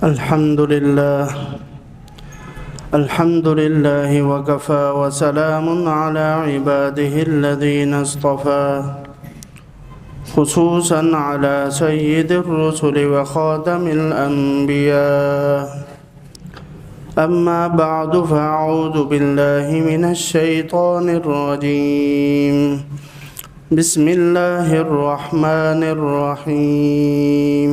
الحمد لله وكفى وسلام على عباده الذين اصطفى خصوصا على سيد الرسل وخاتم الأنبياء أما بعد فأعوذ بالله من الشيطان الرجيم بسم الله الرحمن الرحيم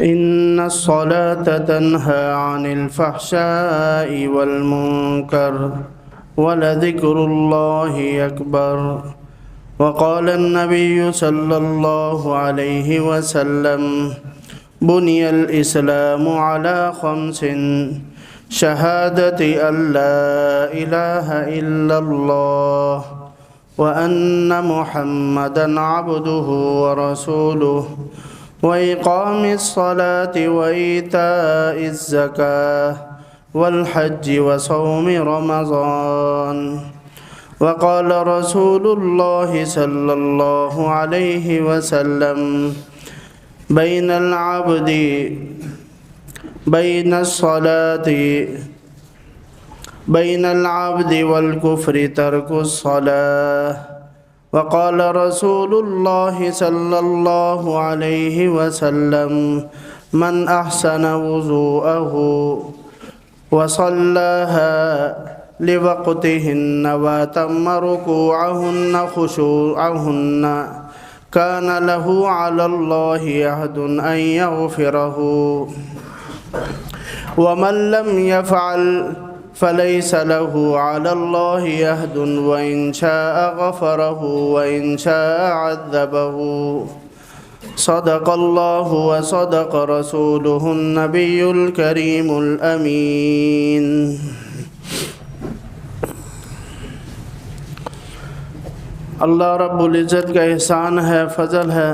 إن الصلاة تنهى عن الفحشاء والمنكر ولذكر الله أكبر وقال النبي صلى الله عليه وسلم بني الإسلام على 5 شهادة أن لا إله إلا الله وأن محمدًا عبده ورسوله وإقام الصلاة وإيتاء الزكاة والحج وصوم رمضان وقال رسول الله صلى الله عليه وسلم بين العبد والكفر ترك الصلاة وقال رسول الله صلى الله عليه وسلم من أحسن وضوءه وصلاها لوقتهن وأتم ركوعهن خشوعهن كان له على الله عهد أن يغفره ومن لم يفعل فليس له على الله عهد وإن شاء غفره وإن شاء عذبه صدق الله وصدق رسوله النبي الكريم الأمين اللہ رب العزت کا احسان ہے، فضل ہے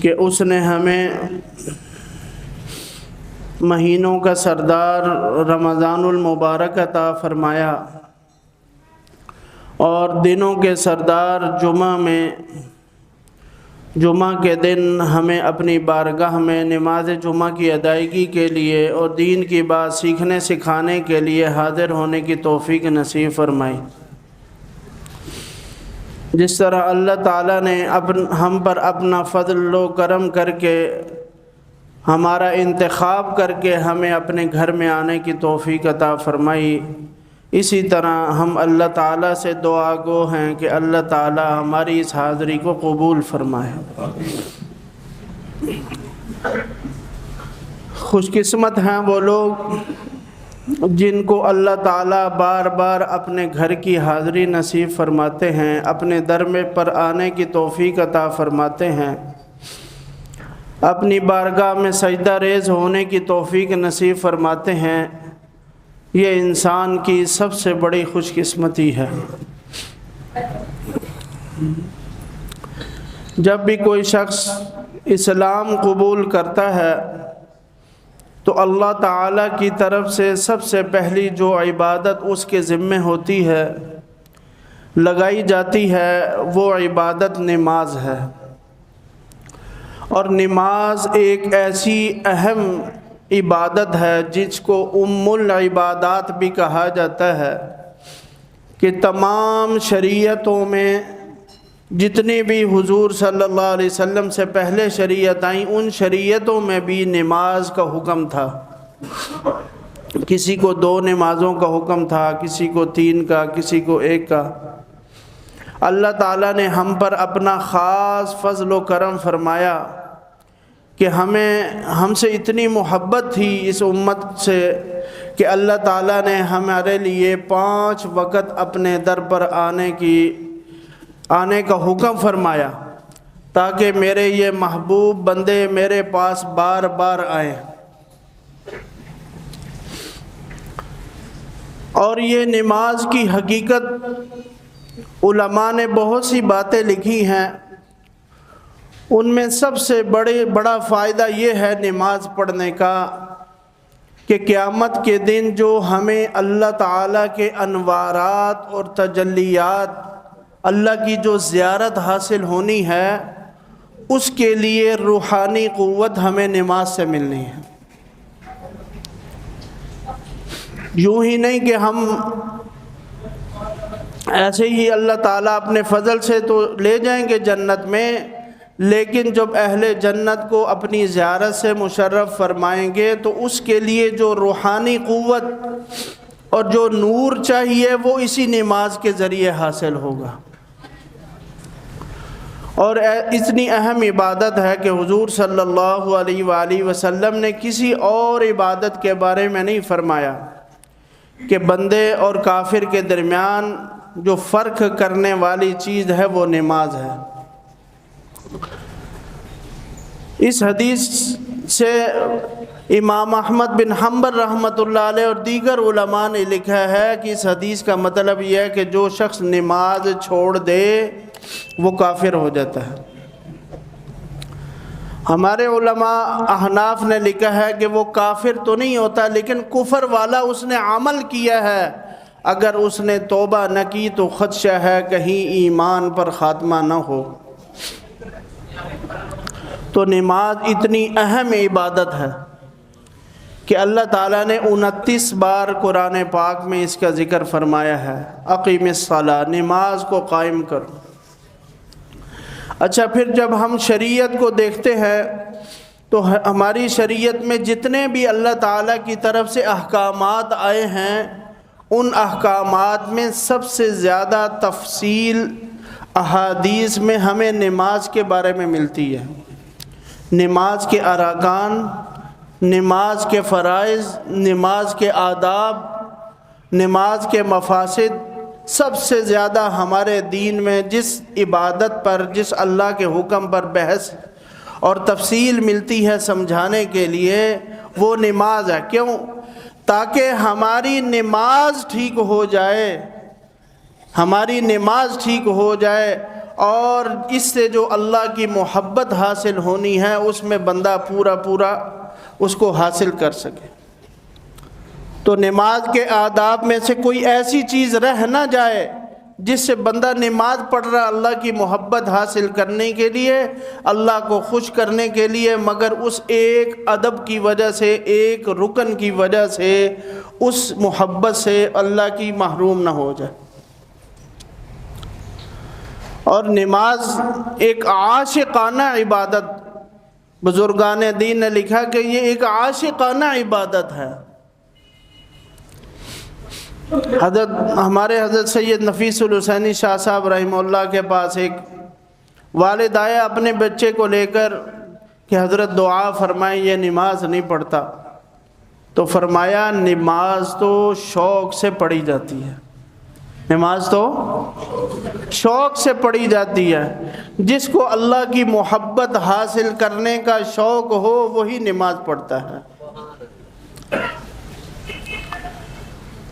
کہ اس نے ہمیں مہینوں کا سردار رمضان المبارک عطا فرمایا اور دنوں کے سردار جمعہ کے دن ہمیں اپنی بارگاہ میں نماز جمعہ کی ادائیگی کے لیے اور دین کی بات سیکھنے سکھانے کے لیے حاضر ہونے کی توفیق نصیب فرمائی۔ جس طرح اللہ تعالیٰ نے ہم پر اپنا فضل و کرم کر کے ہمارا انتخاب کر کے ہمیں اپنے گھر میں آنے کی توفیق عطا فرمائی، اسی طرح ہم اللہ تعالیٰ سے دعا گو ہیں کہ اللہ تعالیٰ ہماری اس حاضری کو قبول فرمائے۔ خوش قسمت ہیں وہ لوگ جن کو اللہ تعالیٰ بار بار اپنے گھر کی حاضری نصیب فرماتے ہیں، اپنے در میں پر آنے کی توفیق عطا فرماتے ہیں، اپنی بارگاہ میں سجدہ ریز ہونے کی توفیق نصیب فرماتے ہیں۔ یہ انسان کی سب سے بڑی خوش قسمتی ہے۔ جب بھی کوئی شخص اسلام قبول کرتا ہے تو اللہ تعالیٰ کی طرف سے سب سے پہلی جو عبادت اس کے ذمہ ہوتی ہے، لگائی جاتی ہے، وہ عبادت نماز ہے۔ اور نماز ایک ایسی اہم عبادت ہے جس کو ام العبادات بھی کہا جاتا ہے کہ تمام شریعتوں میں جتنی بھی حضور صلی اللہ علیہ وسلم سے پہلے شریعت آئیں، ان شریعتوں میں بھی نماز کا حکم تھا۔ کسی کو 2 نمازوں کا حکم تھا، کسی کو 3 کا، کسی کو 1 کا۔ اللہ تعالیٰ نے ہم پر اپنا خاص فضل و کرم فرمایا کہ ہم سے اتنی محبت تھی اس امت سے کہ اللہ تعالیٰ نے ہمارے لیے 5 وقت اپنے در پر آنے کا حکم فرمایا تاکہ میرے یہ محبوب بندے میرے پاس بار بار آئیں۔ اور یہ نماز کی حقیقت علماء نے بہت سی باتیں لکھی ہیں، ان میں سب سے بڑا فائدہ یہ ہے نماز پڑھنے کا کہ قیامت کے دن جو ہمیں اللہ تعالیٰ کے انوارات اور تجلیات، اللہ کی جو زیارت حاصل ہونی ہے، اس کے لیے روحانی قوت ہمیں نماز سے ملنی ہے۔ یوں ہی نہیں کہ ہم ایسے ہی اللہ تعالیٰ اپنے فضل سے تو لے جائیں گے جنت میں، لیکن جب اہل جنت کو اپنی زیارت سے مشرف فرمائیں گے تو اس کے لیے جو روحانی قوت اور جو نور چاہیے وہ اسی نماز کے ذریعے حاصل ہوگا۔ اور اتنی اہم عبادت ہے کہ حضور صلی اللہ علیہ وآلہ وسلم نے کسی اور عبادت کے بارے میں نہیں فرمایا کہ بندے اور کافر کے درمیان جو فرق کرنے والی چیز ہے وہ نماز ہے۔ اس حدیث سے امام احمد بن حنبل رحمۃ اللہ علیہ اور دیگر علماء نے لکھا ہے کہ اس حدیث کا مطلب یہ ہے کہ جو شخص نماز چھوڑ دے وہ کافر ہو جاتا ہے۔ ہمارے علماء احناف نے لکھا ہے کہ وہ کافر تو نہیں ہوتا، لیکن کفر والا اس نے عمل کیا ہے، اگر اس نے توبہ نہ کی تو خدشہ ہے کہیں ایمان پر خاتمہ نہ ہو۔ تو نماز اتنی اہم عبادت ہے کہ اللہ تعالیٰ نے 29 بار قرآن پاک میں اس کا ذکر فرمایا ہے، اقیم الصلاۃ، نماز کو قائم کرو۔ اچھا، پھر جب ہم شریعت کو دیکھتے ہیں تو ہماری شریعت میں جتنے بھی اللہ تعالیٰ کی طرف سے احکامات آئے ہیں، ان احکامات میں سب سے زیادہ تفصیل احادیث میں ہمیں نماز کے بارے میں ملتی ہے۔ نماز کے ارکان، نماز کے فرائض، نماز کے آداب، نماز کے مفاسد، سب سے زیادہ ہمارے دین میں جس عبادت پر، جس اللہ کے حکم پر بحث اور تفصیل ملتی ہے سمجھانے کے لیے، وہ نماز ہے۔ کیوں؟ تاکہ ہماری نماز ٹھیک ہو جائے، ہماری نماز ٹھیک ہو جائے، اور اس سے جو اللہ کی محبت حاصل ہونی ہے اس میں بندہ پورا اس کو حاصل کر سکے۔ تو نماز کے آداب میں سے کوئی ایسی چیز رہ نہ جائے جس سے بندہ نماز پڑھ رہا اللہ کی محبت حاصل کرنے کے لیے، اللہ کو خوش کرنے کے لیے، مگر اس ایک ادب کی وجہ سے، ایک رکن کی وجہ سے اس محبت سے اللہ کی محروم نہ ہو جائے۔ اور نماز ایک عاشقانہ عبادت، بزرگان دین نے لکھا کہ یہ ایک عاشقانہ عبادت ہے۔ ہمارے حضرت سید نفیس الحسینی شاہ صاحب رحمہ اللہ کے پاس ایک والد آیا اپنے بچے کو لے کر کہ حضرت دعا فرمائیں، یہ نماز نہیں پڑھتا۔ تو فرمایا نماز تو شوق سے پڑھی جاتی ہے، نماز تو شوق سے پڑھی جاتی ہے، جس کو اللہ کی محبت حاصل کرنے کا شوق ہو وہی نماز پڑھتا ہے۔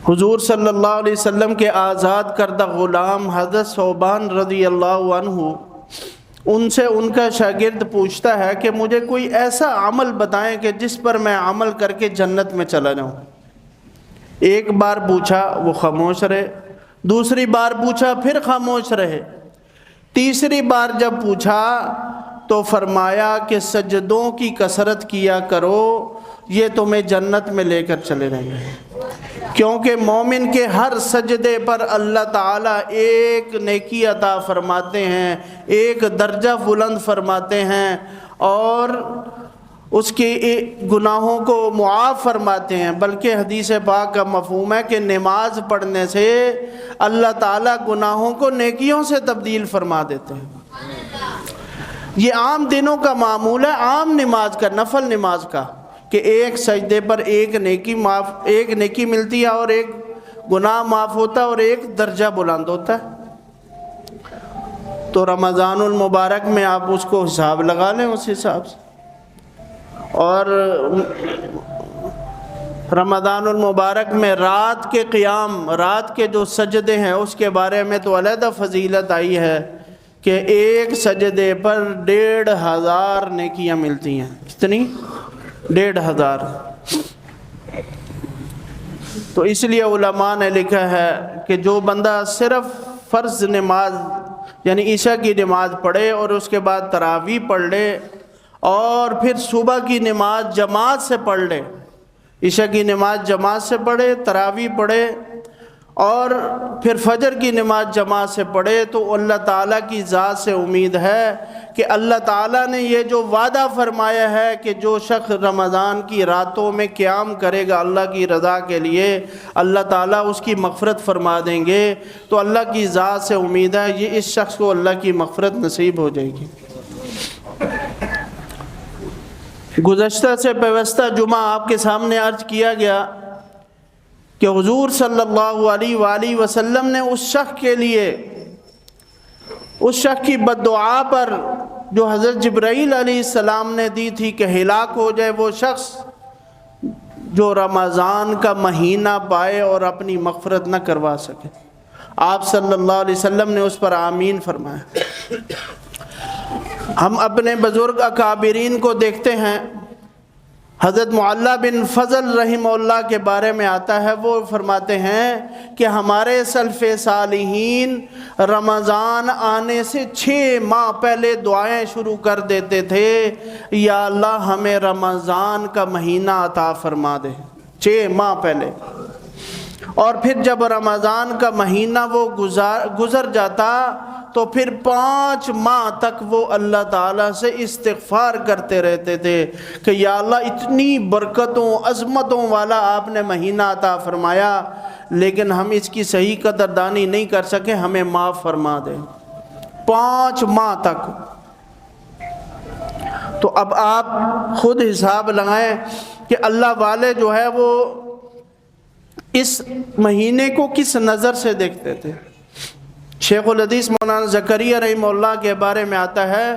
حضور صلی اللہ علیہ وسلم کے آزاد کردہ غلام حضرت ثوبان رضی اللہ عنہ، ان سے ان کا شاگرد پوچھتا ہے کہ مجھے کوئی ایسا عمل بتائیں کہ جس پر میں عمل کر کے جنت میں چلا جاؤں۔ ایک بار پوچھا، وہ خاموش رہے، دوسری بار پوچھا، پھر خاموش رہے، تیسری بار جب پوچھا تو فرمایا کہ سجدوں کی کثرت کیا کرو، یہ تمہیں جنت میں لے کر چلے رہیں گے۔ کیونکہ مومن کے ہر سجدے پر اللہ تعالیٰ ایک نیکی عطا فرماتے ہیں، ایک درجہ بلند فرماتے ہیں، اور اس کے گناہوں کو معاف فرماتے ہیں۔ بلکہ حدیث پاک کا مفہوم ہے کہ نماز پڑھنے سے اللہ تعالیٰ گناہوں کو نیکیوں سے تبدیل فرما دیتے ہیں۔ یہ عام دنوں کا معمول ہے، عام نماز کا، نفل نماز کا، کہ ایک سجدے پر ایک نیکی ملتی ہے، اور ایک گناہ معاف ہوتا ہے، اور ایک درجہ بلند ہوتا ہے۔ تو رمضان المبارک میں آپ اس کو حساب لگا لیں اس حساب سے، اور رمضان المبارک میں رات کے قیام، رات کے جو سجدے ہیں اس کے بارے میں تو علیحدہ فضیلت آئی ہے کہ ایک سجدے پر 1500 نیکیاں ملتی ہیں۔ کتنی؟ 1500۔ تو اس لیے علماء نے لکھا ہے کہ جو بندہ صرف فرض نماز یعنی عشاء کی نماز پڑھے اور اس کے بعد تراویح پڑھ لے اور پھر صبح کی نماز جماعت سے پڑھ لے، عشاء کی نماز جماعت سے پڑھے، تراویح پڑھے اور پھر فجر کی نماز جماعت سے پڑھے، تو اللہ تعالیٰ کی ذات سے امید ہے کہ اللہ تعالیٰ نے یہ جو وعدہ فرمایا ہے کہ جو شخص رمضان کی راتوں میں قیام کرے گا اللہ کی رضا کے لیے، اللہ تعالیٰ اس کی مغفرت فرما دیں گے۔ تو اللہ کی ذات سے امید ہے یہ اس شخص کو اللہ کی مغفرت نصیب ہو جائے گی۔ گزشتہ سے پیوستہ جمعہ آپ کے سامنے عرض کیا گیا کہ حضور صلی اللہ علیہ وآلہ وسلم نے اس شخص کے لیے، اس شخص کی بد دعا پر جو حضرت جبرائیل علیہ السلام نے دی تھی کہ ہلاک ہو جائے وہ شخص جو رمضان کا مہینہ پائے اور اپنی مغفرت نہ کروا سکے، آپ صلی اللہ علیہ وسلم نے اس پر آمین فرمایا۔ ہم اپنے بزرگ اکابرین کو دیکھتے ہیں، حضرت معلیٰ بن فضل رحمہ اللہ کے بارے میں آتا ہے، وہ فرماتے ہیں کہ ہمارے سلف صالحین رمضان آنے سے 6 ماہ پہلے دعائیں شروع کر دیتے تھے، یا اللہ ہمیں رمضان کا مہینہ عطا فرما دے، 6 ماہ پہلے۔ اور پھر جب رمضان کا مہینہ وہ گزر جاتا تو پھر 5 ماہ تک وہ اللہ تعالیٰ سے استغفار کرتے رہتے تھے کہ یا اللہ اتنی برکتوں عظمتوں والا آپ نے مہینہ عطا فرمایا، لیکن ہم اس کی صحیح قدردانی نہیں کر سکے، ہمیں معاف فرما دے۔ 5 ماہ تک۔ تو اب آپ خود حساب لگائیں کہ اللہ والے جو ہے وہ اس مہینے کو کس نظر سے دیکھتے تھے۔ شیخ الحدیث مولانا زکریا رحمہ اللہ کے بارے میں آتا ہے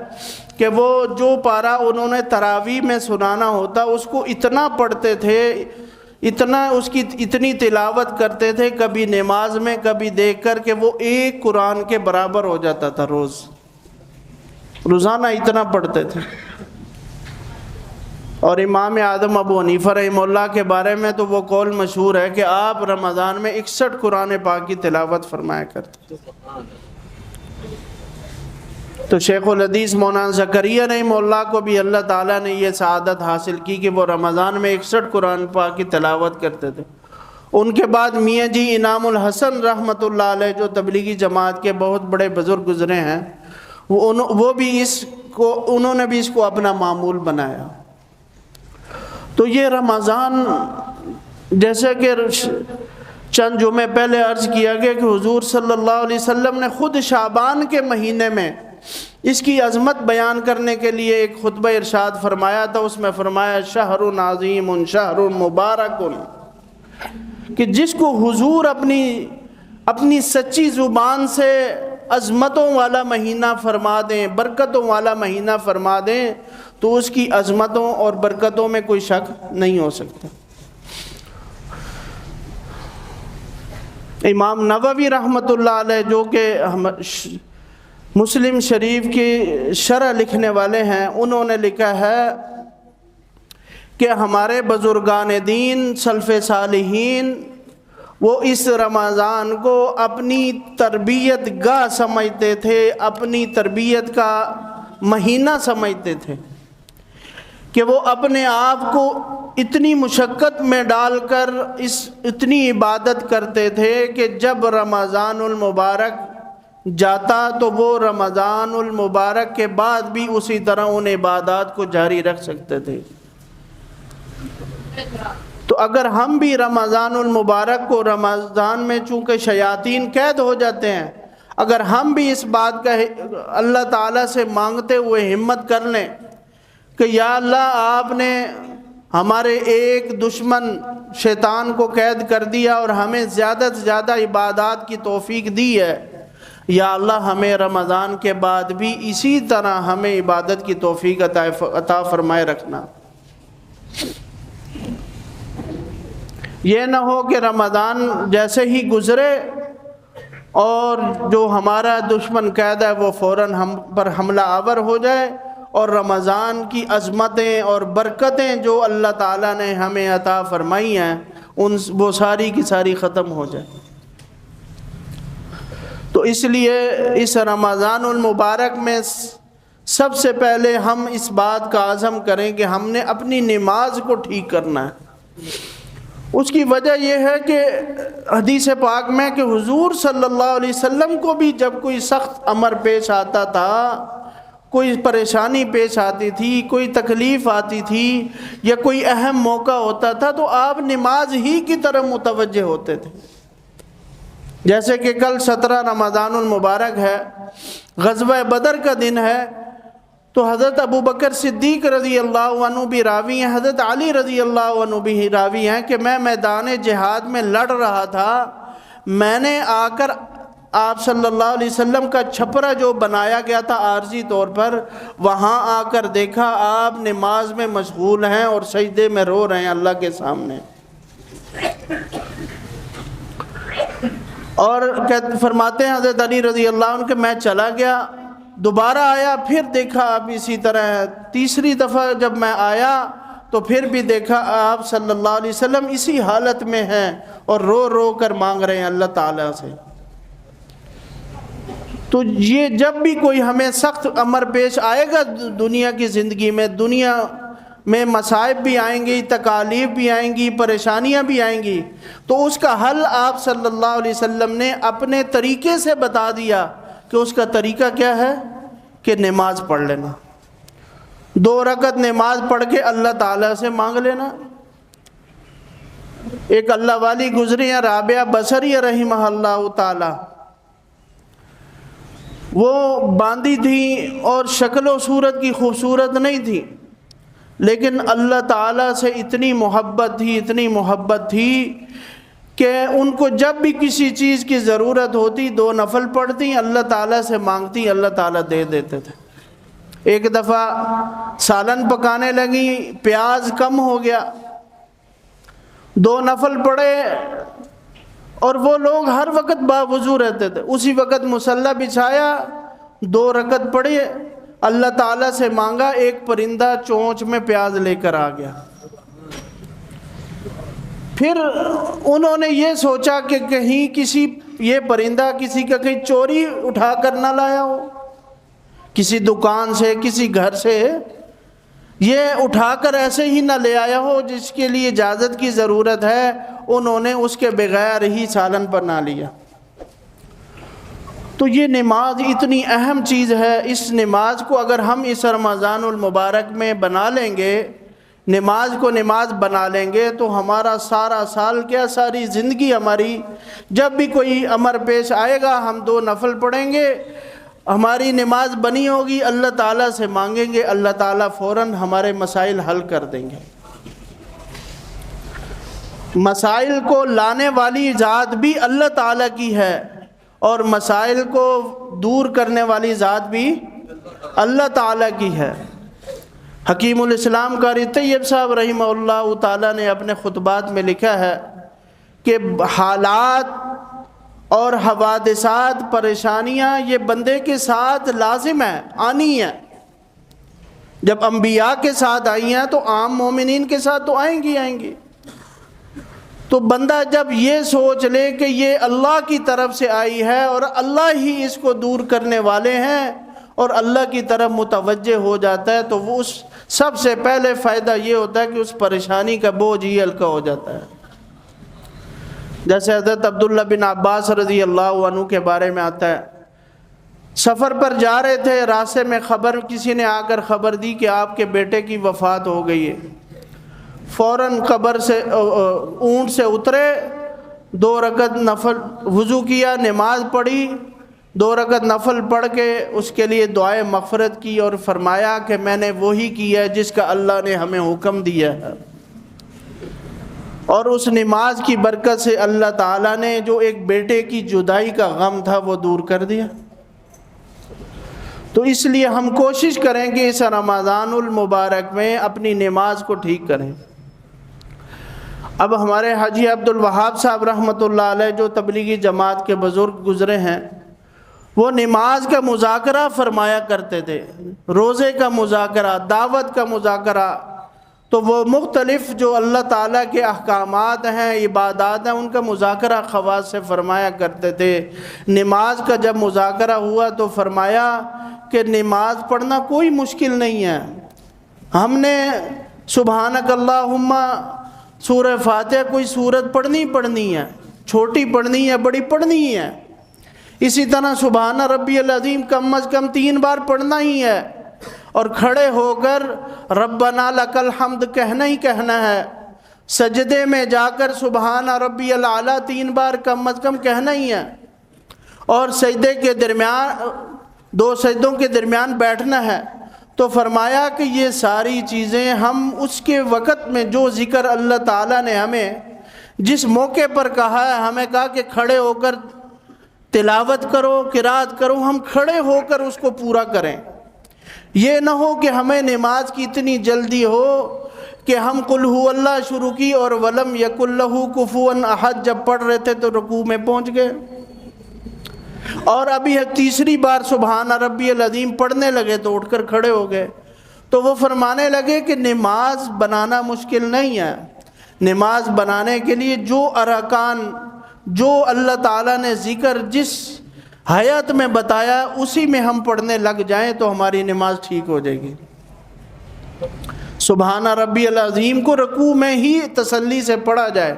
کہ وہ جو پارہ انہوں نے تراویح میں سنانا ہوتا اس کو اتنا پڑھتے تھے، اتنا اس کی اتنی تلاوت کرتے تھے کبھی نماز میں کبھی دیکھ کر کہ وہ ایک قرآن کے برابر ہو جاتا تھا، روزانہ اتنا پڑھتے تھے۔ اور امام اعظم ابو حنیفہ رحمہ اللہ کے بارے میں تو وہ قول مشہور ہے کہ آپ رمضان میں 61 قرآن پاک کی تلاوت فرمایا کرتے تھے۔ تو شیخ الحدیث مولانا زکریا رحمہ اللہ کو بھی اللہ تعالیٰ نے یہ سعادت حاصل کی کہ وہ رمضان میں 61 قرآن پاک کی تلاوت کرتے تھے۔ ان کے بعد میاں جی انعام الحسن رحمۃ اللہ علیہ جو تبلیغی جماعت کے بہت بڑے بزرگ گزرے ہیں، وہ بھی انہوں نے بھی اس کو اپنا معمول بنایا۔ تو یہ رمضان جیسے کہ چند جمعے پہلے عرض کیا گیا کہ حضور صلی اللہ علیہ وسلم نے خود شعبان کے مہینے میں اس کی عظمت بیان کرنے کے لیے ایک خطبہ ارشاد فرمایا تھا، اس میں فرمایا شہر عظیم شہر مبارک، کہ جس کو حضور اپنی سچی زبان سے عظمتوں والا مہینہ فرما دیں، برکتوں والا مہینہ فرما دیں، تو اس کی عظمتوں اور برکتوں میں کوئی شک نہیں ہو سکتا۔ امام نووی رحمۃ اللہ علیہ جو کہ مسلم شریف کی شرح لکھنے والے ہیں، انہوں نے لکھا ہے کہ ہمارے بزرگان دین سلف صالحین وہ اس رمضان کو اپنی تربیت گاہ سمجھتے تھے، اپنی تربیت کا مہینہ سمجھتے تھے، کہ وہ اپنے آپ کو اتنی مشقت میں ڈال کر اتنی عبادت کرتے تھے کہ جب رمضان المبارک جاتا تو وہ رمضان المبارک کے بعد بھی اسی طرح ان عبادات کو جاری رکھ سکتے تھے۔ تو اگر ہم بھی رمضان المبارک کو، رمضان میں چونکہ شیاطین قید ہو جاتے ہیں، اگر ہم بھی اس بات کا اللہ تعالیٰ سے مانگتے ہوئے ہمت کر لیں کہ یا اللہ آپ نے ہمارے ایک دشمن شیطان کو قید کر دیا اور ہمیں زیادہ سے زیادہ عبادات کی توفیق دی ہے، یا اللہ ہمیں رمضان کے بعد بھی اسی طرح ہمیں عبادت کی توفیق عطا فرمائے رکھنا۔ یہ نہ ہو کہ رمضان جیسے ہی گزرے اور جو ہمارا دشمن قید ہے وہ فوراً ہم پر حملہ آور ہو جائے، اور رمضان کی عظمتیں اور برکتیں جو اللہ تعالیٰ نے ہمیں عطا فرمائی ہیں وہ ساری کی ساری ختم ہو جائے۔ تو اس لیے اس رمضان المبارک میں سب سے پہلے ہم اس بات کا عزم کریں کہ ہم نے اپنی نماز کو ٹھیک کرنا ہے۔ اس کی وجہ یہ ہے کہ حدیث پاک میں کہ حضور صلی اللہ علیہ وسلم کو بھی جب کوئی سخت امر پیش آتا تھا، کوئی پریشانی پیش آتی تھی، کوئی تکلیف آتی تھی یا کوئی اہم موقع ہوتا تھا تو آپ نماز ہی کی طرف متوجہ ہوتے تھے۔ جیسے کہ کل 17 رمضان المبارک ہے، غزوہ بدر کا دن ہے، تو حضرت ابو بکر صدیق رضی اللہ عنہ بھی راوی ہیں، حضرت علی رضی اللہ عنہ بھی راوی ہیں کہ میں میدان جہاد میں لڑ رہا تھا، میں نے آ کر آپ صلی اللہ علیہ وسلم کا چھپرا جو بنایا گیا تھا عارضی طور پر، وہاں آ کر دیکھا آپ نماز میں مشغول ہیں اور سجدے میں رو رہے ہیں اللہ کے سامنے۔ اور فرماتے ہیں حضرت علی رضی اللہ عنہ کہ میں چلا گیا، دوبارہ آیا، پھر دیکھا آپ اسی طرح ہے، تیسری دفعہ جب میں آیا تو پھر بھی دیکھا آپ صلی اللہ علیہ وسلم اسی حالت میں ہیں اور رو رو کر مانگ رہے ہیں اللہ تعالیٰ سے۔ تو یہ جب بھی کوئی ہمیں سخت امر پیش آئے گا دنیا کی زندگی میں، دنیا میں مصائب بھی آئیں گی، تکالیف بھی آئیں گی، پریشانیاں بھی آئیں گی، تو اس کا حل آپ صلی اللہ علیہ وسلم نے اپنے طریقے سے بتا دیا کہ اس کا طریقہ کیا ہے کہ نماز پڑھ لینا، 2 رکعت نماز پڑھ کے اللہ تعالیٰ سے مانگ لینا۔ ایک اللہ والی گزری ہیں رابعہ بصری رحمہ اللہ تعالی، وہ باندھی تھی اور شکل و صورت کی خوبصورت نہیں تھی، لیکن اللہ تعالیٰ سے اتنی محبت تھی، اتنی محبت تھی کہ ان کو جب بھی کسی چیز کی ضرورت ہوتی 2 نفل پڑھتی، اللہ تعالیٰ سے مانگتی، اللہ تعالیٰ دے دیتے تھے۔ ایک دفعہ سالن پکانے لگی، پیاز کم ہو گیا، 2 نفل پڑھے، اور وہ لوگ ہر وقت باوضو رہتے تھے، اسی وقت مصلی بچھایا، 2 رکعت پڑھی، اللہ تعالیٰ سے مانگا، ایک پرندہ چونچ میں پیاز لے کر آ گیا۔ پھر انہوں نے یہ سوچا کہ کہیں یہ پرندہ کسی کا کہیں چوری اٹھا کر نہ لایا ہو، کسی دکان سے، کسی گھر سے یہ اٹھا کر ایسے ہی نہ لے آیا ہو جس کے لیے اجازت کی ضرورت ہے، انہوں نے اس کے بغیر ہی سالن بنا لیا۔ تو یہ نماز اتنی اہم چیز ہے، اس نماز کو اگر ہم اس رمضان المبارک میں بنا لیں گے، نماز کو نماز بنا لیں گے، تو ہمارا سارا سال کیا، ساری زندگی ہماری، جب بھی کوئی امر پیش آئے گا ہم 2 نفل پڑھیں گے، ہماری نماز بنی ہوگی، اللہ تعالیٰ سے مانگیں گے، اللہ تعالیٰ فوراً ہمارے مسائل حل کر دیں گے۔ مسائل کو لانے والی ذات بھی اللہ تعالیٰ کی ہے، اور مسائل کو دور کرنے والی ذات بھی اللہ تعالیٰ کی ہے۔ حکیم الاسلام قاری طیب صاحب رحمہ اللہ تعالیٰ نے اپنے خطبات میں لکھا ہے کہ حالات اور حوادثات، پریشانیاں یہ بندے کے ساتھ لازم ہیں، آنی ہیں۔ جب انبیاء کے ساتھ آئی ہیں تو عام مومنین کے ساتھ تو آئیں گی۔ تو بندہ جب یہ سوچ لے کہ یہ اللہ کی طرف سے آئی ہے اور اللہ ہی اس کو دور کرنے والے ہیں، اور اللہ کی طرف متوجہ ہو جاتا ہے، تو وہ اس سب سے پہلے فائدہ یہ ہوتا ہے کہ اس پریشانی کا بوجھ ہی ہلکا ہو جاتا ہے۔ جیسے حضرت عبداللہ بن عباس رضی اللہ عنہ کے بارے میں آتا ہے، سفر پر جا رہے تھے، راستے میں کسی نے آ کر خبر دی کہ آپ کے بیٹے کی وفات ہو گئی ہے۔ فوراً قبر سے اونٹ سے اترے، 2 رکعت نفل وضو کیا، نماز پڑھی، 2 رکعت نفل پڑھ کے اس کے لیے دعائے مغفرت کی، اور فرمایا کہ میں نے وہی کیا ہے جس کا اللہ نے ہمیں حکم دیا ہے۔ اور اس نماز کی برکت سے اللہ تعالیٰ نے جو ایک بیٹے کی جدائی کا غم تھا وہ دور کر دیا۔ تو اس لیے ہم کوشش کریں کہ اس رمضان المبارک میں اپنی نماز کو ٹھیک کریں۔ اب ہمارے حاجی عبد الوہاب صاحب رحمۃ اللہ علیہ جو تبلیغی جماعت کے بزرگ گزرے ہیں، وہ نماز کا مذاکرہ فرمایا کرتے تھے، روزے کا مذاکرہ، دعوت کا مذاکرہ، تو وہ مختلف جو اللہ تعالیٰ کے احکامات ہیں، عبادات ہیں، ان کا مذاکرہ خواص سے فرمایا کرتے تھے۔ نماز کا جب مذاکرہ ہوا تو فرمایا کہ نماز پڑھنا کوئی مشکل نہیں ہے، ہم نے سبحانک اللہم سورہ فاتحہ کوئی سورت پڑھنی ہے، چھوٹی پڑھنی ہے بڑی پڑھنی ہے، اسی طرح سبحان ربی العظیم کم از کم 3 بار پڑھنا ہی ہے، اور کھڑے ہو کر ربنا لک الحمد کہنا ہی کہنا ہے، سجدے میں جا کر سبحان ربی الاعلیٰ 3 بار کم از کم کہنا ہی ہے، اور سجدے کے درمیان 2 سجدوں کے درمیان بیٹھنا ہے۔ تو فرمایا کہ یہ ساری چیزیں ہم اس کے وقت میں جو ذکر اللہ تعالیٰ نے ہمیں جس موقع پر کہا ہے، ہمیں کہا کہ کھڑے ہو کر تلاوت کرو، قرات کرو، ہم کھڑے ہو کر اس کو پورا کریں۔ یہ نہ ہو کہ ہمیں نماز کی اتنی جلدی ہو کہ ہم قل ہو اللہ شروع کی اور ولم یکن لہ کفوا احد جب پڑھ رہے تھے تو رکوع میں پہنچ گئے، اور ابھی تیسری بار سبحان ربی العظیم پڑھنے لگے تو اٹھ کر کھڑے ہو گئے۔ تو وہ فرمانے لگے کہ نماز بنانا مشکل نہیں ہے، نماز بنانے کے لیے جو ارکان، جو اللہ تعالیٰ نے ذکر جس حیات میں بتایا اسی میں ہم پڑھنے لگ جائیں تو ہماری نماز ٹھیک ہو جائے گی۔ سبحان ربی العظیم کو رکوع میں ہی تسلی سے پڑھا جائے،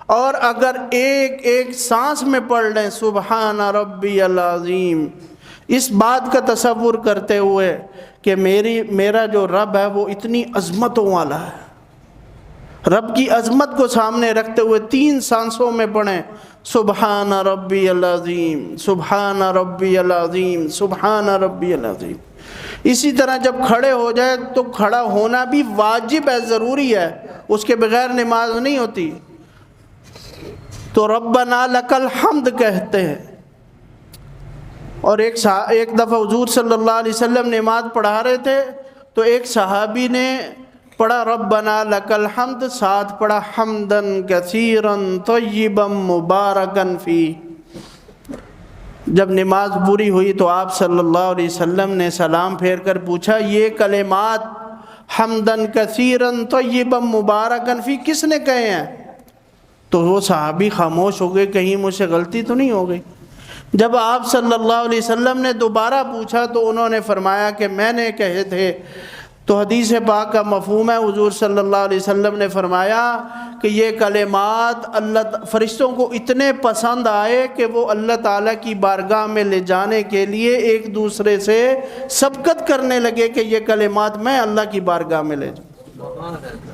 اور اگر ایک ایک سانس میں پڑھ لیں سبحان ربی العظیم، اس بات کا تصور کرتے ہوئے کہ میرا جو رب ہے وہ اتنی عظمتوں والا ہے، رب کی عظمت کو سامنے رکھتے ہوئے 3 سانسوں میں پڑھیں سبحان ربی العظیم، سبحان ربی العظیم، سبحان ربی العظیم۔ اسی طرح جب کھڑے ہو جائے تو کھڑا ہونا بھی واجب ہے، ضروری ہے، اس کے بغیر نماز نہیں ہوتی۔ تو ربنا لک الحمد کہتے ہیں۔ اور ایک دفعہ حضور صلی اللہ علیہ وسلم نماز پڑھا رہے تھے تو ایک صحابی نے پڑھا ربنا لک الحمد، ساتھ پڑھا حمدن کثیرا طیبا مبارکا فی۔ جب نماز پوری ہوئی تو آپ صلی اللہ علیہ وسلم نے سلام پھیر کر پوچھا یہ کلمات حمدن کثیرا طیبا مبارکا فی کس نے کہے ہیں؟ تو وہ صحابی خاموش ہو گئے، کہیں مجھ سے غلطی تو نہیں ہو گئی۔ جب آپ صلی اللہ علیہ وسلم نے دوبارہ پوچھا تو انہوں نے فرمایا کہ میں نے کہے تھے۔ تو حدیث پاک کا مفہوم ہے، حضور صلی اللہ علیہ وسلم نے فرمایا کہ یہ کلمات اللہ فرشتوں کو اتنے پسند آئے کہ وہ اللہ تعالیٰ کی بارگاہ میں لے جانے کے لیے ایک دوسرے سے سبقت کرنے لگے کہ یہ کلمات میں اللہ کی بارگاہ میں لے جاؤں۔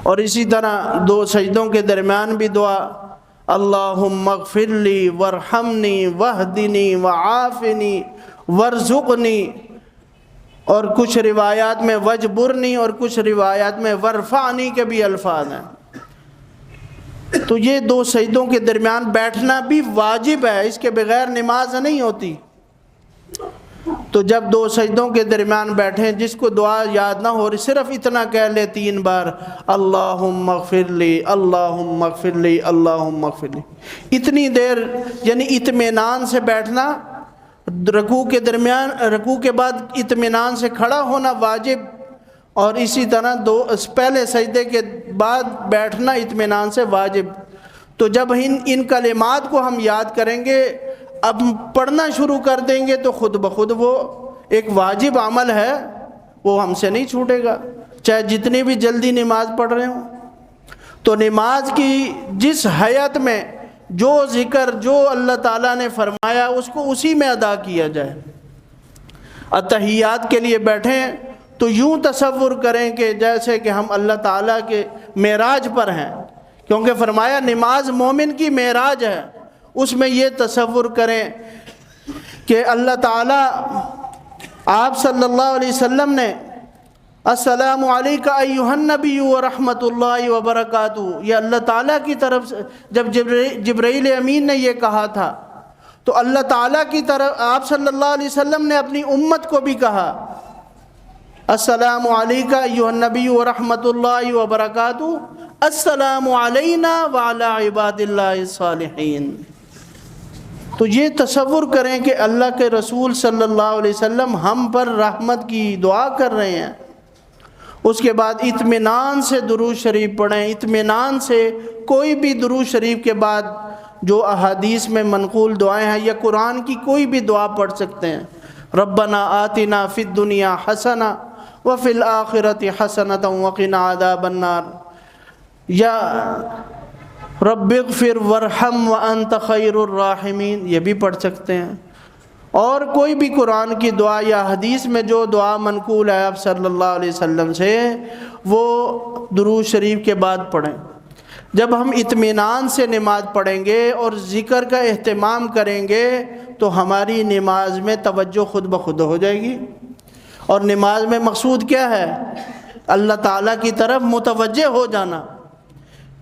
اور اسی طرح 2 سجدوں کے درمیان بھی دعا اللہم اغفر لی وارحمنی واہدنی وعافنی وارزقنی، اور کچھ روایات میں وجبرنی اور کچھ روایات میں ورفعنی کے بھی الفاظ ہیں۔ تو یہ 2 سجدوں کے درمیان بیٹھنا بھی واجب ہے، اس کے بغیر نماز نہیں ہوتی۔ تو جب 2 سجدوں کے درمیان بیٹھیں، جس کو دعا یاد نہ ہو رہی صرف اتنا کہہ لے 3 بار اللہم اغفر لی اللہم اغفر لی اللہم اغفر لی، اتنی دیر یعنی اطمینان سے بیٹھنا۔ رکوع کے درمیان، رکوع کے بعد اطمینان سے کھڑا ہونا واجب، اور اسی طرح پہلے سجدے کے بعد بیٹھنا اطمینان سے واجب۔ تو جب ان کلمات کو ہم یاد کریں گے، اب پڑھنا شروع کر دیں گے تو خود بخود وہ ایک واجب عمل ہے، وہ ہم سے نہیں چھوٹے گا، چاہے جتنی بھی جلدی نماز پڑھ رہے ہوں۔ تو نماز کی جس حیات میں جو ذکر جو اللہ تعالیٰ نے فرمایا اس کو اسی میں ادا کیا جائے۔ اتحیات کے لیے بیٹھیں تو یوں تصور کریں کہ جیسے کہ ہم اللہ تعالیٰ کے معراج پر ہیں، کیونکہ فرمایا نماز مومن کی معراج ہے۔ اس میں یہ تصور کریں کہ اللہ تعالیٰ آپ صلی اللہ علیہ وسلم نے السلام علیکہ ایھا النبی ورحمۃ اللہ وبرکاتہ، یہ اللہ تعالیٰ کی طرف سے جب جبرائیل امین نے یہ کہا تھا تو اللہ تعالیٰ کی طرف آپ صلی اللہ علیہ وسلم نے اپنی امت کو بھی کہا السلام علیکہ ایھا النبی ورحمۃ اللہ وبرکاتہ السلام علینا وعلی عباد اللہ الصالحین۔ تو یہ تصور کریں کہ اللہ کے رسول صلی اللہ علیہ وسلم ہم پر رحمت کی دعا کر رہے ہیں، اس کے بعد اطمینان سے درود شریف پڑھیں، اطمینان سے کوئی بھی درود شریف کے بعد جو احادیث میں منقول دعائیں ہیں یا قرآن کی کوئی بھی دعا پڑھ سکتے ہیں۔ ربنا آتنا فی الدنیا حسنہ وفی الآخرۃ حسنۃ وقنا عذاب النار، یا رب اغفر وارحم وانت خیر الراحمین، یہ بھی پڑھ سکتے ہیں۔ اور کوئی بھی قرآن کی دعا یا حدیث میں جو دعا منقول ہے آپ صلی اللہ علیہ وسلم سے، وہ درود شریف کے بعد پڑھیں۔ جب ہم اطمینان سے نماز پڑھیں گے اور ذکر کا اہتمام کریں گے تو ہماری نماز میں توجہ خود بخود ہو جائے گی۔ اور نماز میں مقصود کیا ہے؟ اللہ تعالیٰ کی طرف متوجہ ہو جانا۔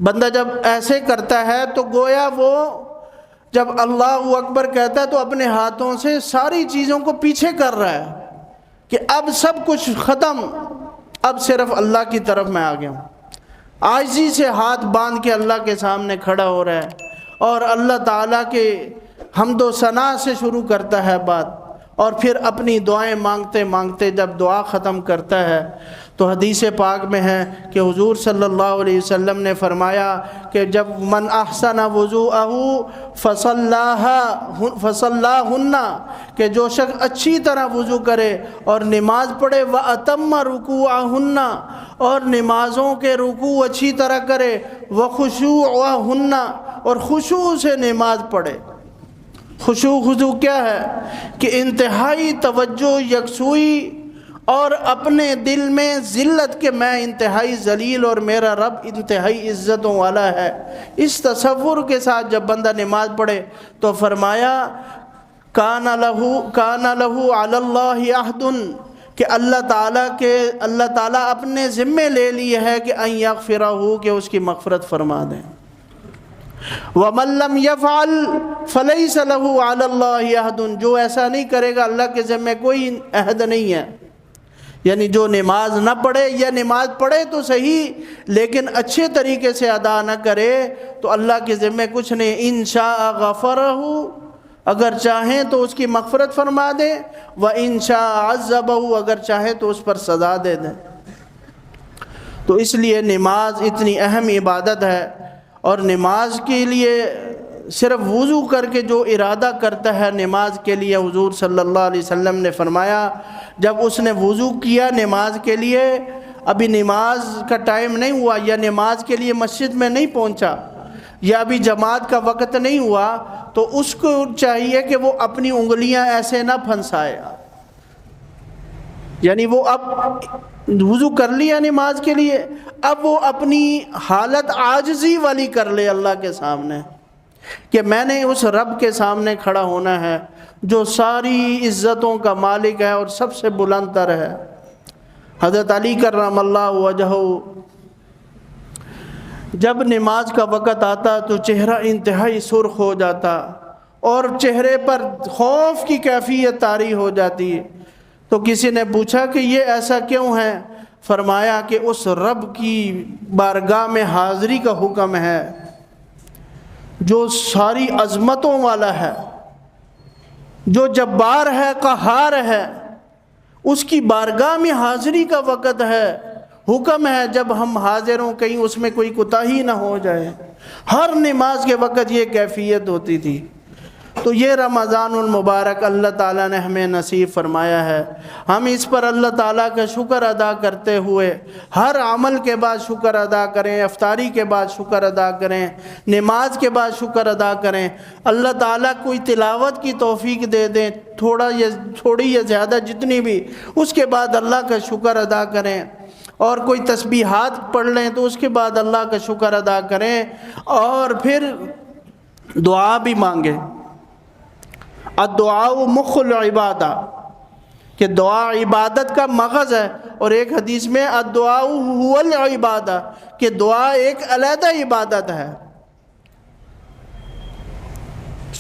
بندہ جب ایسے کرتا ہے تو گویا وہ جب اللہ اکبر کہتا ہے تو اپنے ہاتھوں سے ساری چیزوں کو پیچھے کر رہا ہے کہ اب سب کچھ ختم، اب صرف اللہ کی طرف میں آ گیا ہوں۔ عاجزی سے ہاتھ باندھ کے اللہ کے سامنے کھڑا ہو رہا ہے اور اللہ تعالیٰ کے حمد و ثنا سے شروع کرتا ہے بات، اور پھر اپنی دعائیں مانگتے مانگتے جب دعا ختم کرتا ہے تو حدیث پاک میں ہے کہ حضور صلی اللہ علیہ وسلم نے فرمایا کہ جب من احسن وضوءہ فصلاہن، کہ جو شخص اچھی طرح وضو کرے اور نماز پڑھے، واتم رکوعہن، اور نمازوں کے رکوع اچھی طرح کرے، وخشوعہن، اور خشوع سے نماز پڑھے۔ خضوع کیا ہے؟ کہ انتہائی توجہ، یکسوئی، اور اپنے دل میں ذلت کہ میں انتہائی ذلیل اور میرا رب انتہائی عزتوں والا ہے، اس تصور کے ساتھ جب بندہ نماز پڑھے تو فرمایا کان لہ علی اللہ عہد، کہ اللہ تعالیٰ اپنے ذمے لے لیے ہے کہ ان یغفرہ، کہ اس کی مغفرت فرما دیں۔ وَمَن لَّمْ يَفْعَلْ فَلَيْسَ لَهُ عَلَى اللَّهِ عَهْدٌ، جو ایسا نہیں کرے گا اللہ کے ذمے کوئی عہد نہیں ہے۔ یعنی جو نماز نہ پڑھے یا نماز پڑھے تو صحیح لیکن اچھے طریقے سے ادا نہ کرے تو اللہ کے ذمے کچھ نہیں۔ ان شاء غفرہ، اگر چاہیں تو اس کی مغفرت فرما دیں، وَإِن شاء عَذَّبَهُ، اگر چاہیں تو اس پر سزا دے دیں۔ تو اس لیے نماز اتنی اہم عبادت ہے، اور نماز کے لیے صرف وضو کر کے جو ارادہ کرتا ہے نماز کے لیے، حضور صلی اللہ علیہ وسلم نے فرمایا جب اس نے وضو کیا نماز کے لیے، ابھی نماز کا ٹائم نہیں ہوا یا نماز کے لیے مسجد میں نہیں پہنچا یا ابھی جماعت کا وقت نہیں ہوا، تو اس کو چاہیے کہ وہ اپنی انگلیاں ایسے نہ پھنسائے۔ یعنی وہ اب وضو کر لیا نماز کے لیے، اب وہ اپنی حالت عاجزی والی کر لے اللہ کے سامنے کہ میں نے اس رب کے سامنے کھڑا ہونا ہے جو ساری عزتوں کا مالک ہے اور سب سے بلند تر ہے۔ حضرت علی کرم اللہ وجہہ جب نماز کا وقت آتا تو چہرہ انتہائی سرخ ہو جاتا اور چہرے پر خوف کی کیفیت طاری ہو جاتی۔ تو کسی نے پوچھا کہ یہ ایسا کیوں ہے؟ فرمایا کہ اس رب کی بارگاہ میں حاضری کا حکم ہے جو ساری عظمتوں والا ہے، جو جبار ہے، قہار ہے، اس کی بارگاہ میں حاضری کا وقت ہے، حکم ہے جب ہم حاضر ہوں کہیں اس میں کوئی کوتاہی نہ ہو جائے۔ ہر نماز کے وقت یہ کیفیت ہوتی تھی۔ تو یہ رمضان المبارک اللہ تعالیٰ نے ہمیں نصیب فرمایا ہے، ہم اس پر اللہ تعالیٰ کا شکر ادا کرتے ہوئے ہر عمل کے بعد شکر ادا کریں، افطاری کے بعد شکر ادا کریں، نماز کے بعد شکر ادا کریں۔ اللہ تعالیٰ کوئی تلاوت کی توفیق دے دیں، تھوڑی یا زیادہ جتنی بھی، اس کے بعد اللہ کا شکر ادا کریں، اور کوئی تسبیحات پڑھ لیں تو اس کے بعد اللہ کا شکر ادا کریں، اور پھر دعا بھی مانگیں۔ الدعاء مخ العبادہ، کہ دعا عبادت کا مغز ہے، اور ایک حدیث میں الدعاء هو العبادہ، کہ دعا ایک علیحدہ عبادت ہے۔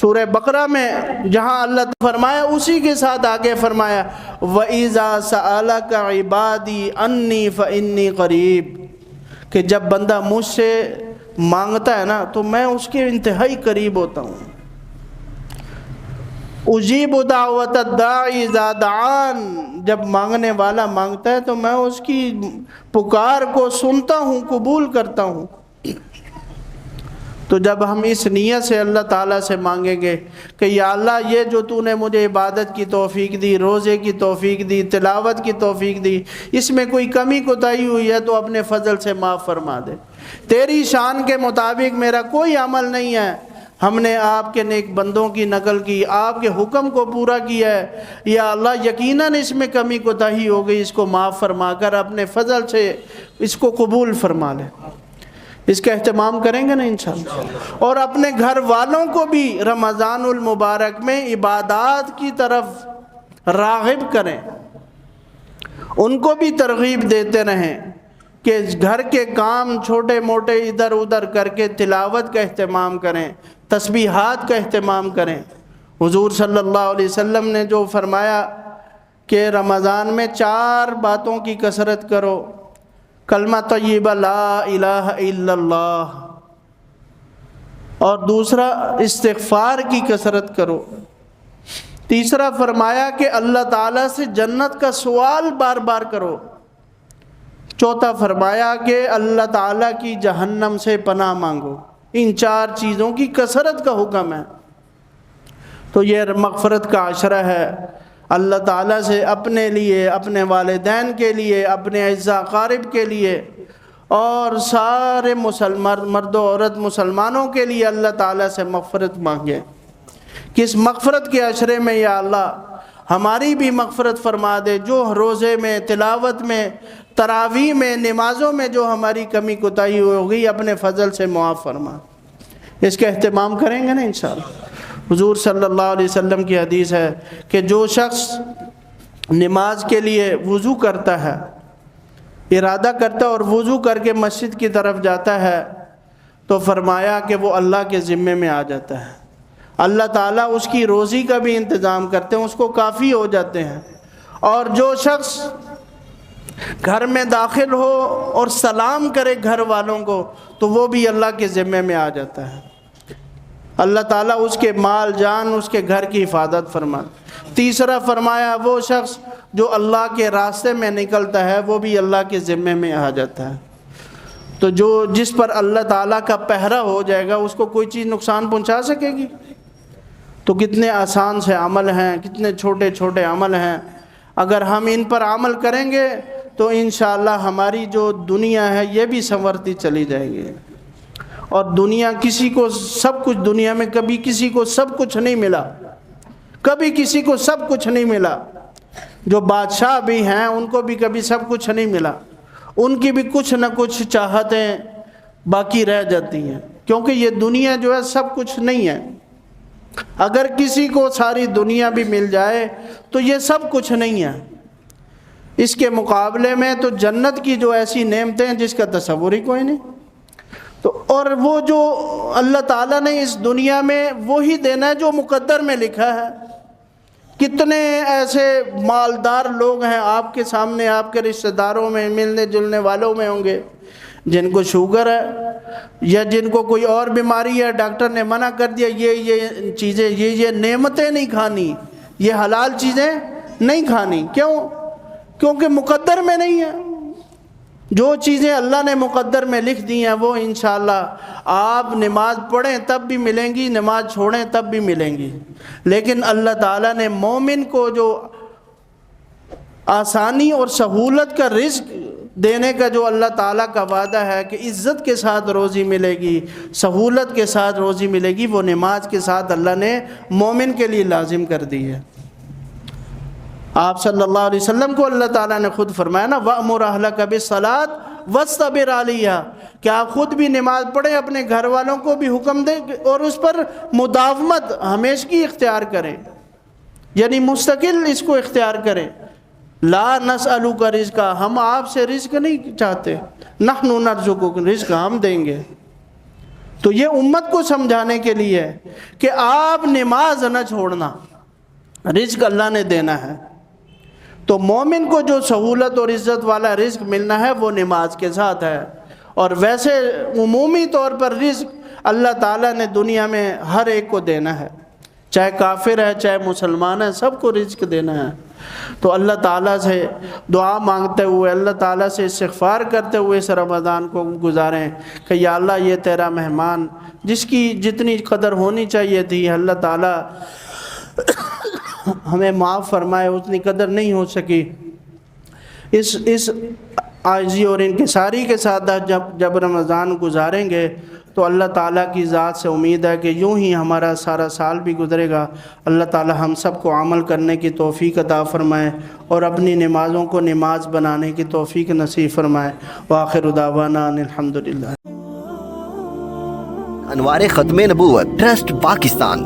سورہ بقرہ میں جہاں اللہ تعالیٰ فرمایا اسی کے ساتھ آگے فرمایا وَإِذَا سَأَلَكَ عِبَادِي أَنِّي فَإِنِّي قَرِيب، کہ جب بندہ مجھ سے مانگتا ہے نا تو میں اس کے انتہائی قریب ہوتا ہوں، اجیب دعوت الداعی اذا دعان، جب مانگنے والا مانگتا ہے تو میں اس کی پکار کو سنتا ہوں، قبول کرتا ہوں۔ تو جب ہم اس نیت سے اللہ تعالیٰ سے مانگیں گے کہ یا اللہ یہ جو تو نے مجھے عبادت کی توفیق دی، روزے کی توفیق دی، تلاوت کی توفیق دی، اس میں کوئی کمی کوتاہی ہوئی ہے تو اپنے فضل سے معاف فرما دے، تیری شان کے مطابق میرا کوئی عمل نہیں ہے، ہم نے آپ کے نیک بندوں کی نقل کی، آپ کے حکم کو پورا کیا ہے، یا اللہ یقیناً اس میں کمی کوتاہی ہو گئی، اس کو معاف فرما کر اپنے فضل سے اس کو قبول فرما لے۔ اس کا اہتمام کریں گے نا انشاءاللہ، اور اپنے گھر والوں کو بھی رمضان المبارک میں عبادات کی طرف راغب کریں، ان کو بھی ترغیب دیتے رہیں کہ گھر کے کام چھوٹے موٹے ادھر ادھر کر کے تلاوت کا اہتمام کریں، تسبیحات کا اہتمام کریں۔ حضور صلی اللہ علیہ وسلم نے جو فرمایا کہ رمضان میں 4 باتوں کی کثرت کرو، کلمہ طیبہ لا الہ الا اللہ، اور دوسرا استغفار کی کثرت کرو، تیسرا فرمایا کہ اللہ تعالیٰ سے جنت کا سوال بار بار کرو، چوتھا فرمایا کہ اللہ تعالیٰ کی جہنم سے پناہ مانگو۔ ان 4 چیزوں کی کثرت کا حکم ہے۔ تو یہ مغفرت کا عشرہ ہے، اللہ تعالیٰ سے اپنے لیے، اپنے والدین کے لیے، اپنے اعزاء اقارب کے لیے، اور سارے مرد و عورت مسلمانوں کے لیے اللہ تعالیٰ سے مغفرت مانگے کہ اس مغفرت کے عشرے میں یا اللہ ہماری بھی مغفرت فرما دے، جو روزے میں، تلاوت میں، تراویح میں، نمازوں میں جو ہماری کمی کوتاہی ہوگی اپنے فضل سے معاف فرما۔ اس کا اہتمام کریں گے نا انشاءاللہ۔ حضور صلی اللہ علیہ وسلم کی حدیث ہے کہ جو شخص نماز کے لیے وضو کرتا ہے، ارادہ کرتا ہے اور وضو کر کے مسجد کی طرف جاتا ہے، تو فرمایا کہ وہ اللہ کے ذمے میں آ جاتا ہے، اللہ تعالیٰ اس کی روزی کا بھی انتظام کرتے ہیں، اس کو کافی ہو جاتے ہیں۔ اور جو شخص گھر میں داخل ہو اور سلام کرے گھر والوں کو تو وہ بھی اللہ کے ذمے میں آ جاتا ہے، اللہ تعالیٰ اس کے مال جان، اس کے گھر کی حفاظت فرمائے۔ تیسرا فرمایا وہ شخص جو اللہ کے راستے میں نکلتا ہے وہ بھی اللہ کے ذمے میں آ جاتا ہے۔ تو جس پر اللہ تعالیٰ کا پہرا ہو جائے گا اس کو کوئی چیز نقصان پہنچا سکے گی؟ تو کتنے آسان سے عمل ہیں، کتنے چھوٹے چھوٹے عمل ہیں، اگر ہم ان پر عمل کریں گے تو انشاءاللہ ہماری جو دنیا ہے یہ بھی سنورتی چلی جائے گی۔ اور دنیا کسی کو سب کچھ، دنیا میں کبھی کسی کو سب کچھ نہیں ملا، کبھی کسی کو سب کچھ نہیں ملا۔ جو بادشاہ بھی ہیں ان کو بھی کبھی سب کچھ نہیں ملا، ان کی بھی کچھ نہ کچھ چاہتیں باقی رہ جاتی ہیں، کیونکہ یہ دنیا جو ہے سب کچھ نہیں ہے۔ اگر کسی کو ساری دنیا بھی مل جائے تو یہ سب کچھ نہیں ہے، اس کے مقابلے میں تو جنت کی جو ایسی نعمتیں ہیں جس کا تصور ہی کوئی نہیں۔ تو اور وہ جو اللہ تعالیٰ نے اس دنیا میں وہی دینا ہے جو مقدر میں لکھا ہے۔ کتنے ایسے مالدار لوگ ہیں آپ کے سامنے، آپ کے رشتہ داروں میں، ملنے جلنے والوں میں ہوں گے، جن کو شوگر ہے یا جن کو کوئی اور بیماری ہے، ڈاکٹر نے منع کر دیا یہ چیزیں، یہ نعمتیں نہیں کھانی، یہ حلال چیزیں نہیں کھانی۔ کیونکہ مقدر میں نہیں ہے۔ جو چیزیں اللہ نے مقدر میں لکھ دی ہیں وہ انشاءاللہ آپ نماز پڑھیں تب بھی ملیں گی، نماز چھوڑیں تب بھی ملیں گی۔ لیکن اللہ تعالیٰ نے مومن کو جو آسانی اور سہولت کا رزق دینے کا جو اللہ تعالیٰ کا وعدہ ہے کہ عزت کے ساتھ روزی ملے گی، سہولت کے ساتھ روزی ملے گی، وہ نماز کے ساتھ اللہ نے مومن کے لیے لازم کر دی ہے۔ آپ صلی اللہ علیہ وسلم کو اللہ تعالیٰ نے خود فرمایا نا وَأْمُرْ أَهْلَكَ بِالصَّلَاةِ وَاصْطَبِرْ عَلَيْهَا، کہ آپ خود بھی نماز پڑھیں، اپنے گھر والوں کو بھی حکم دیں اور اس پر مداومت ہمیشگی اختیار کریں، یعنی مستقل اس کو اختیار کریں۔ لا نسألک رزقا، ہم آپ سے رزق نہیں چاہتے، نحن نرزقک، رزق ہم دیں گے۔ تو یہ امت کو سمجھانے کے لیے ہے کہ آپ نماز نہ چھوڑنا، رزق اللہ نے دینا ہے۔ تو مومن کو جو سہولت اور عزت والا رزق ملنا ہے وہ نماز کے ساتھ ہے۔ اور ویسے عمومی طور پر رزق اللہ تعالیٰ نے دنیا میں ہر ایک کو دینا ہے، چاہے کافر ہے چاہے مسلمان ہے، سب کو رزق دینا ہے۔ تو اللہ تعالیٰ سے دعا مانگتے ہوئے، اللہ تعالیٰ سے استغفار کرتے ہوئے اس رمضان کو گزاریں کہ یا اللہ یہ تیرا مہمان جس کی جتنی قدر ہونی چاہیے تھی اللہ تعالیٰ ہمیں معاف فرمائے، اتنی قدر نہیں ہو سکی۔ اس عاجزی اور انکساری کے ساتھ جب رمضان گزاریں گے تو اللہ تعالیٰ کی ذات سے امید ہے کہ یوں ہی ہمارا سارا سال بھی گزرے گا۔ اللہ تعالیٰ ہم سب کو عمل کرنے کی توفیق عطا فرمائے اور اپنی نمازوں کو نماز بنانے کی توفیق نصیب فرمائے۔ وآخر دعوانا ان الحمدللہ۔ انوار ختم نبوت ٹرسٹ پاکستان